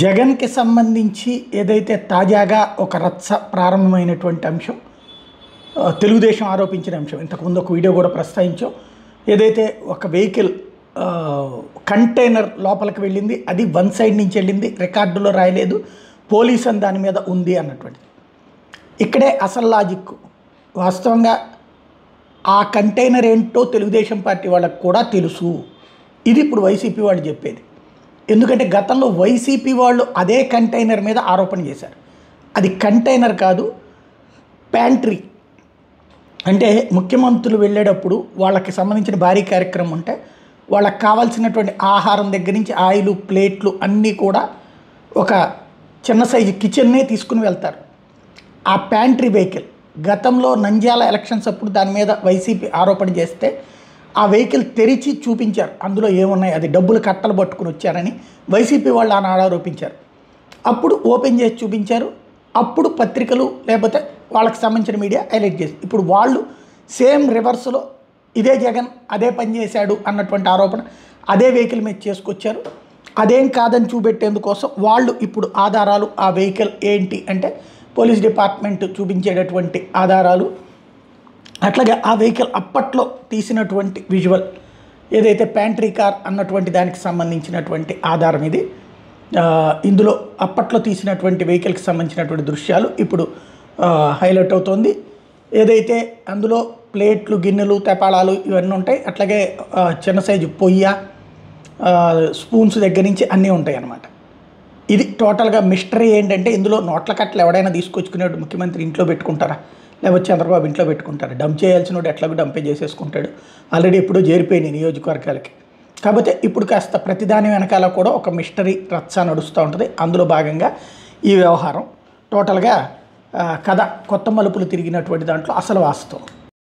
జగన్‌కి సంబంధించి ఏదైతే తాజాగా ఒక రచ్చ ప్రారంభమైనటువంటి అంశం తెలుగుదేశం ఆరోపించిన అంశం. ఇంతకుముందు ఒక వీడియో కూడా ప్రస్తావించాం. ఏదైతే ఒక వెహికల్ కంటైనర్ లోపలికి వెళ్ళింది, అది వన్ సైడ్ నుంచి వెళ్ళింది, రికార్డులో రాయలేదు, పోలీస్ అని దాని మీద ఉంది అన్నటువంటిది. ఇక్కడే అసలు లాజిక్. వాస్తవంగా ఆ కంటైనర్ ఏంటో తెలుగుదేశం పార్టీ వాళ్ళకు కూడా తెలుసు. ఇది ఇప్పుడు వైసీపీ వాళ్ళు చెప్పేది. ఎందుకంటే గతంలో వైసీపీ వాళ్ళు అదే కంటైనర్ మీద ఆరోపణ చేశారు. అది కంటైనర్ కాదు, ప్యాంట్రీ. అంటే ముఖ్యమంత్రులు వెళ్ళేటప్పుడు వాళ్ళకి సంబంధించిన భారీ కార్యక్రమం ఉంటే వాళ్ళకి కావాల్సినటువంటి ఆహారం దగ్గర నుంచి ఆయిల్, ప్లేట్లు అన్నీ కూడా ఒక చిన్న సైజు కిచెన్నే తీసుకుని వెళ్తారు. ఆ ప్యాంట్రీ వెహికల్ గతంలో నంద్యాల ఎలక్షన్స్ అప్పుడు దాని మీద వైసీపీ ఆరోపణ చేస్తే ఆ వెహికల్ తెరిచి చూపించారు, అందులో ఏమున్నాయి, అది డబ్బులు కట్టలు పట్టుకుని వచ్చారని వైసీపీ వాళ్ళు ఆనాడు ఆరోపించారు. అప్పుడు ఓపెన్ చేసి చూపించారు. అప్పుడు పత్రికలు లేకపోతే వాళ్ళకి సంబంధించిన మీడియా హైలైట్ చేసి, ఇప్పుడు వాళ్ళు సేమ్ రివర్స్లో ఇదే జగన్ అదే పని చేశాడు అన్నటువంటి ఆరోపణ అదే వెహికల్ మీద చేసుకొచ్చారు. అదేం కాదని చూపెట్టేందుకోసం వాళ్ళు ఇప్పుడు ఆధారాలు, ఆ వెహికల్ ఏంటి అంటే పోలీస్ డిపార్ట్మెంట్ చూపించేటటువంటి ఆధారాలు, అట్లాగే ఆ వెహికల్ అప్పట్లో తీసినటువంటి విజువల్ ఏదైతే ప్యాంట్రీ కార్ అన్నటువంటి దానికి సంబంధించినటువంటి ఆధారం ఇది. ఇందులో అప్పట్లో తీసినటువంటి వెహికల్కి సంబంధించినటువంటి దృశ్యాలు ఇప్పుడు హైలైట్ అవుతోంది. ఏదైతే అందులో ప్లేట్లు, గిన్నెలు, తెపాళాలు ఇవన్నీ ఉంటాయి. అట్లాగే చిన్న సైజు పొయ్య, స్పూన్స్ దగ్గర నుంచి అన్నీ ఉంటాయి అన్నమాట. ఇది టోటల్గా మిస్టరీ ఏంటంటే ఇందులో నోట్ల కట్టలు ఎవడైనా తీసుకొచ్చుకునేవాడు ముఖ్యమంత్రి ఇంట్లో పెట్టుకుంటారా, లేకపోతే చంద్రబాబు ఇంట్లో పెట్టుకుంటారు? డంప్ చేయాల్సిన వాడు ఎట్లాగో డంపే చేసేసుకుంటాడు. ఆల్రెడీ ఎప్పుడో చేరిపోయినాయి నియోజకవర్గాలకి. కాకపోతే ఇప్పుడు కాస్త ప్రతిదాని వెనకాల కూడా ఒక మిస్టరీ రచ్చ నడుస్తూ ఉంటుంది. అందులో భాగంగా ఈ వ్యవహారం టోటల్గా కథ కొత్త మలుపులు తిరిగినటువంటి దాంట్లో అసలు వాస్తవం.